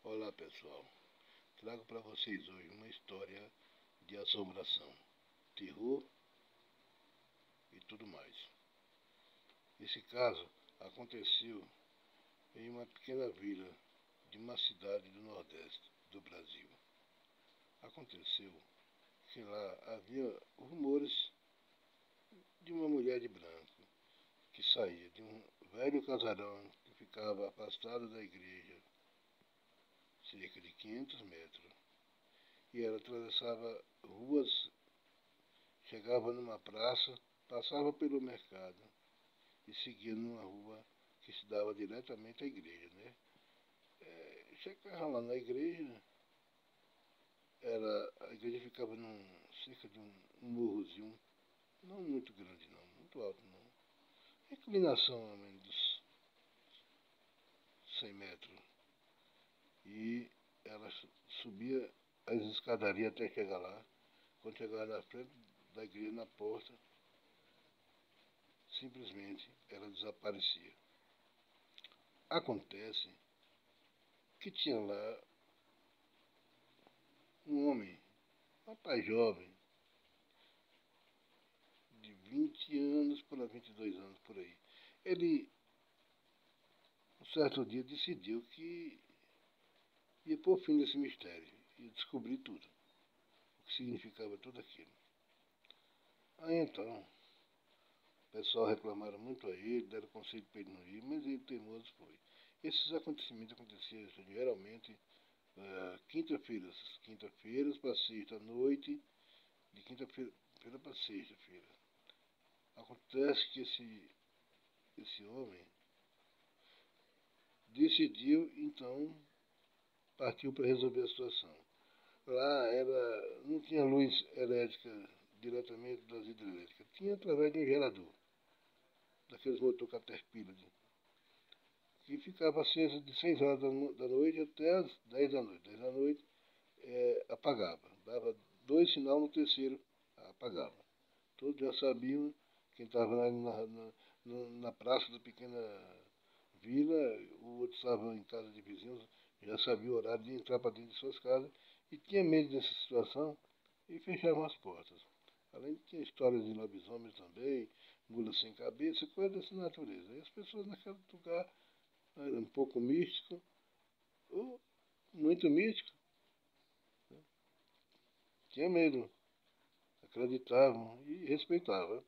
Olá pessoal, trago para vocês hoje uma história de assombração, terror e tudo mais. Esse caso aconteceu em uma pequena vila de uma cidade do Nordeste do Brasil. Aconteceu que lá havia rumores de uma mulher de branco que saía de um velho casarão que ficava afastado da igreja, cerca de 500 metros, e ela atravessava ruas, chegava numa praça, passava pelo mercado e seguia numa rua que se dava diretamente à igreja, né? Chegava lá na igreja, a igreja ficava cerca de um morrozinho, não muito grande não, muito alto não. Inclinação a menos dos 100 metros. E ela subia as escadarias até chegar lá. Quando chegava na frente da igreja, na porta, simplesmente ela desaparecia. Acontece que tinha lá um homem, um rapaz jovem, de 20 anos para 22 anos, por aí. Ele, um certo dia, decidiu que ia pôr fim nesse mistério, ia descobrir tudo, o que significava tudo aquilo. Aí então, o pessoal reclamaram muito a ele, deram conselho para ele não ir, mas ele teimoso foi. Esses acontecimentos aconteciam geralmente quinta-feiras para sexta à noite, de quinta-feira para sexta-feira. Acontece que esse homem decidiu, então, partiu para resolver a situação. Lá não tinha luz elétrica diretamente das hidrelétricas, tinha através de um gerador, daqueles motor Caterpillar, que ficava aceso de 6 horas da noite até as 10 da noite. 10 da noite apagava, dava 2 sinais, no terceiro apagava. Todos já sabiam, quem estava lá na praça da pequena vila, o outro estava em casa de vizinhos, já sabia o horário de entrar para dentro de suas casas e tinha medo dessa situação e fechavam as portas. Além de tinha histórias de lobisomens também, mula sem cabeça, coisas dessa natureza. E as pessoas naquele lugar eram um pouco místico, ou muito místico, né? Tinha medo, acreditavam e respeitavam.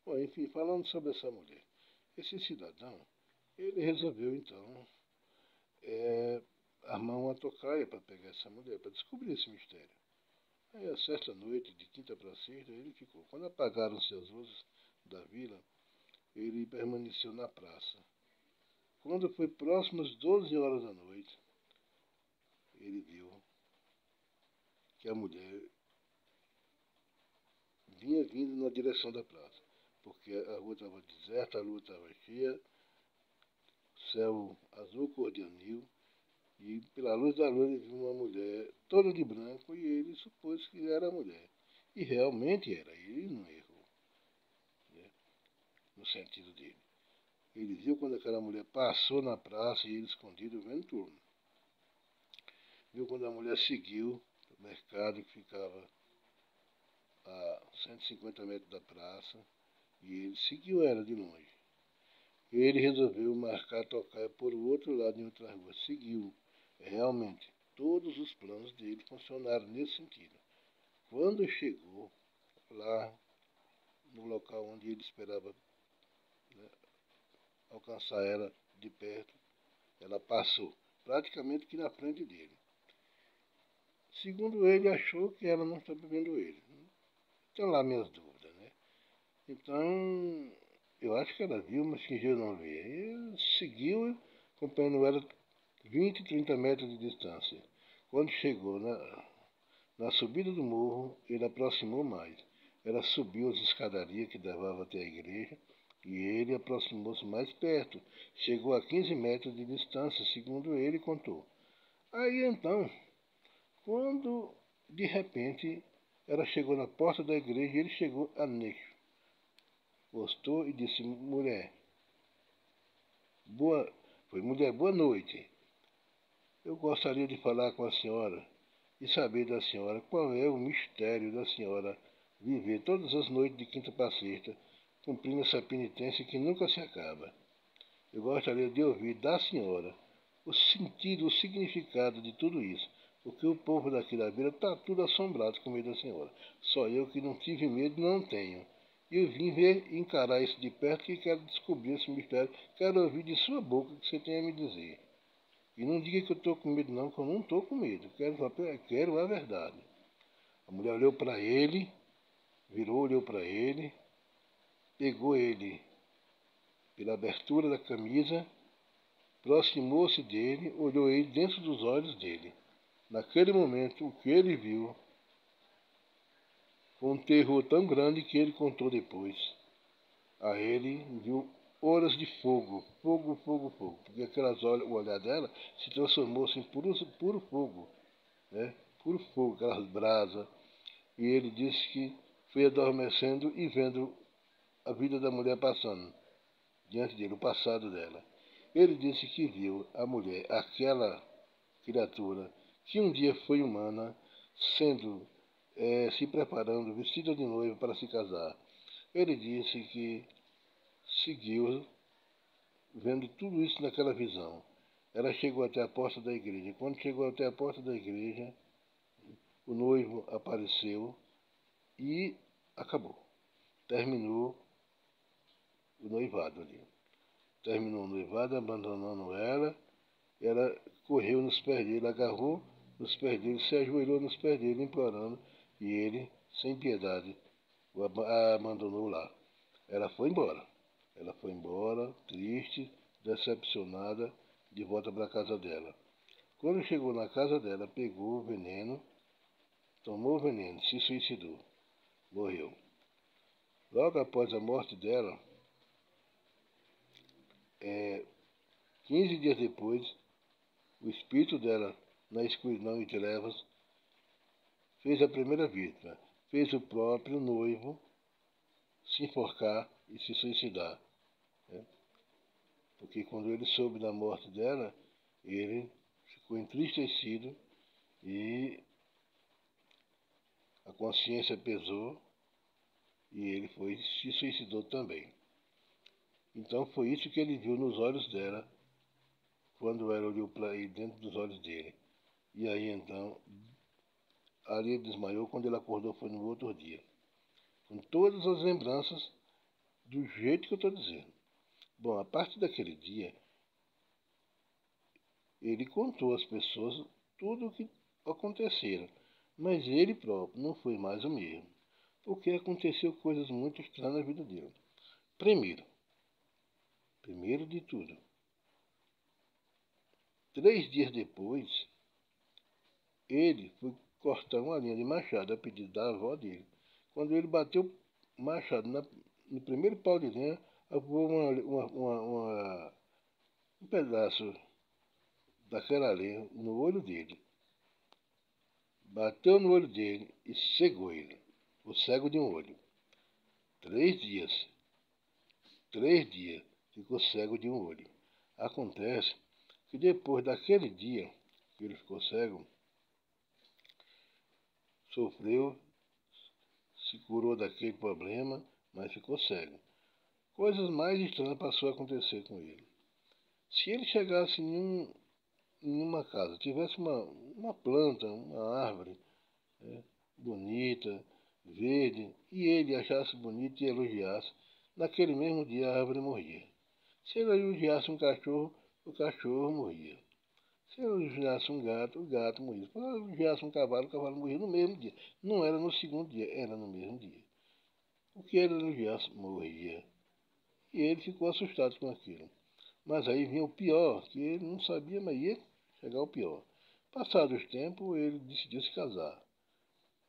Bom, enfim, falando sobre essa mulher, esse cidadão, ele resolveu então armar uma tocaia para pegar essa mulher, para descobrir esse mistério. Aí, a certa noite, de quinta para sexta, ele ficou. Quando apagaram-se as luzes da vila, ele permaneceu na praça. Quando foi próximo às 12 horas da noite, ele viu que a mulher vinha vindo na direção da praça, porque a rua estava deserta, a lua estava cheia, céu azul cor de anil, e pela luz da lua ele viu uma mulher toda de branco e ele supôs que era a mulher. E realmente era, ele não errou, né, no sentido dele. Ele viu quando aquela mulher passou na praça e ele escondido vendo turno. Viu quando a mulher seguiu o mercado que ficava a 150 metros da praça e ele seguiu ela de longe. Ele resolveu marcar tocar por o outro lado em outra rua. Seguiu. Realmente, todos os planos dele funcionaram nesse sentido. Quando chegou lá no local onde ele esperava, né, alcançar ela de perto, ela passou praticamente que na frente dele. Segundo ele, achou que ela não estava vendo ele. Tenho lá minhas dúvidas, né? Então, eu acho que ela viu, mas fingiu não ver. Ele seguiu, acompanhando ela 20, 30 metros de distância. Quando chegou na subida do morro, ele aproximou mais. Ela subiu as escadarias que levavam até a igreja e ele aproximou-se mais perto. Chegou a 15 metros de distância, segundo ele contou. Aí então, quando de repente ela chegou na porta da igreja e ele chegou a nicho. Gostou e disse, mulher, boa noite. Eu gostaria de falar com a senhora e saber da senhora qual é o mistério da senhora viver todas as noites de quinta para sexta, cumprindo essa penitência que nunca se acaba. Eu gostaria de ouvir da senhora o sentido, o significado de tudo isso, porque o povo daqui da vila está tudo assombrado com medo da senhora. Só eu que não tive medo, não tenho. E eu vim ver e encarar isso de perto que quero descobrir esse mistério, quero ouvir de sua boca o que você tem a me dizer. E não diga que eu estou com medo não, que eu não estou com medo, quero a verdade. A mulher olhou para ele, virou, olhou para ele, pegou ele pela abertura da camisa, aproximou-se dele, olhou ele dentro dos olhos dele. Naquele momento, o que ele viu foi um terror tão grande que ele contou depois. A ele viu horas de fogo, fogo, fogo, fogo, porque o olhar dela se transformou-se em puro fogo, né? Puro fogo, aquelas brasas. E ele disse que foi adormecendo e vendo a vida da mulher passando diante dele, o passado dela. Ele disse que viu a mulher, aquela criatura, que um dia foi humana, sendo, se preparando, vestida de noiva para se casar. Ele disse que seguiu vendo tudo isso naquela visão. Ela chegou até a porta da igreja. Quando chegou até a porta da igreja, o noivo apareceu e acabou. Terminou o noivado ali. Terminou o noivado, abandonando ela. Ela correu nos pés dele, agarrou nos pés dele, se ajoelhou nos pés dele, implorando. E ele, sem piedade, a abandonou lá. Ela foi embora. Ela foi embora, triste, decepcionada, de volta para a casa dela. Quando chegou na casa dela, pegou o veneno, tomou o veneno, se suicidou, morreu. Logo após a morte dela, 15 dias depois, o espírito dela, na escuridão e trevas, fez a primeira vítima, fez o próprio noivo se enforcar e se suicidar. Né? Porque quando ele soube da morte dela, ele ficou entristecido e a consciência pesou e ele se suicidou também. Então foi isso que ele viu nos olhos dela, quando ela olhou para ele dentro dos olhos dele. E aí então, ali ele desmaiou, quando ele acordou foi no outro dia. Com todas as lembranças do jeito que eu estou dizendo. Bom, a partir daquele dia, ele contou às pessoas tudo o que aconteceram, mas ele próprio não foi mais o mesmo, porque aconteceu coisas muito estranhas na vida dele. Primeiro de tudo, 3 dias depois, ele foi cortar uma linha de machado a pedido da avó dele. Quando ele bateu o machado no primeiro pau de linha, voou um pedaço daquela lenha no olho dele. Bateu no olho dele e cegou ele, o cego de um olho. 3 dias. 3 dias ficou cego de um olho. Acontece que depois daquele dia que ele ficou cego, sofreu, se curou daquele problema, mas ficou cego. Coisas mais estranhas passou a acontecer com ele. Se ele chegasse em uma casa, tivesse uma planta, uma árvore, né, bonita, verde, e ele achasse bonito e elogiasse, naquele mesmo dia a árvore morria. Se ele elogiasse um cachorro, o cachorro morria. Se ele elogiasse um gato, o gato morria. Se ele elogiasse um cavalo, o cavalo morria no mesmo dia. Não era no segundo dia, era no mesmo dia. O que ele elogiasse morria. E ele ficou assustado com aquilo. Mas aí vinha o pior, que ele não sabia, mas ia chegar o pior. Passados os tempos, ele decidiu se casar.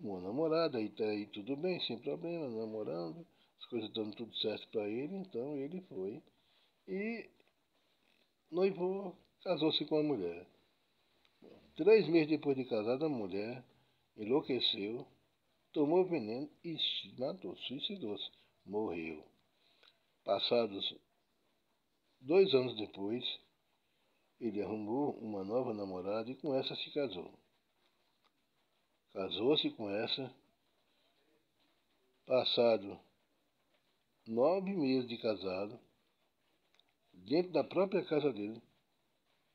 Uma namorada, aí tudo bem, sem problema, namorando, as coisas dando tudo certo para ele, então ele foi e noivou, casou-se com a mulher. 3 meses depois de casada, a mulher enlouqueceu, tomou veneno e se matou, suicidou-se, morreu. Passados 2 anos depois, ele arrumou uma nova namorada e com essa se casou. Casou-se com essa. Passado 9 meses de casado, dentro da própria casa dele,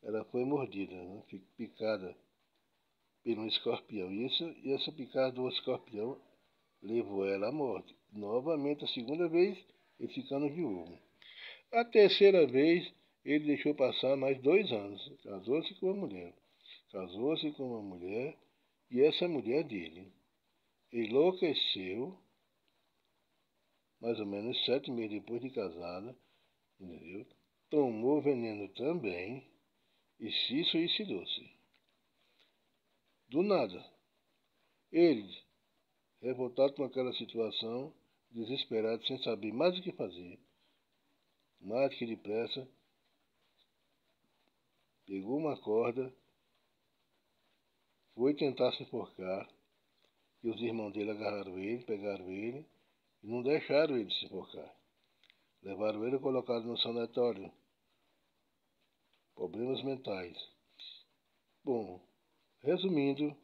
ela foi mordida, né? Picada por um escorpião. E essa picada do escorpião levou ela à morte. Novamente, a segunda vez, ele ficando viúvo. A terceira vez, ele deixou passar mais 2 anos. Casou-se com uma mulher. Casou-se com uma mulher e essa mulher dele enlouqueceu, mais ou menos 7 meses depois de casada, entendeu? Tomou veneno também e se suicidou-se. Do nada. Ele, revoltado com aquela situação, desesperado, sem saber mais o que fazer, mais que depressa, pegou uma corda, foi tentar se enforcar, e os irmãos dele agarraram ele, pegaram ele, e não deixaram ele se enforcar. Levaram ele e colocaram no sanatório. Problemas mentais. Bom, resumindo,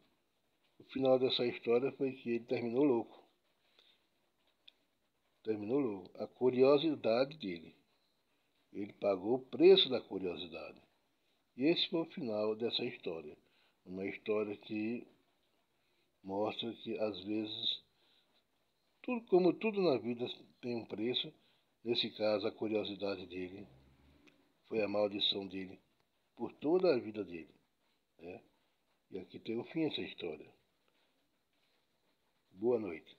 o final dessa história foi que ele terminou louco. Terminou louco. A curiosidade dele. Ele pagou o preço da curiosidade. E esse foi o final dessa história. Uma história que mostra que, às vezes, como tudo na vida tem um preço, nesse caso, a curiosidade dele foi a maldição dele por toda a vida dele. Né? E aqui tem o fim essa história. Boa noite.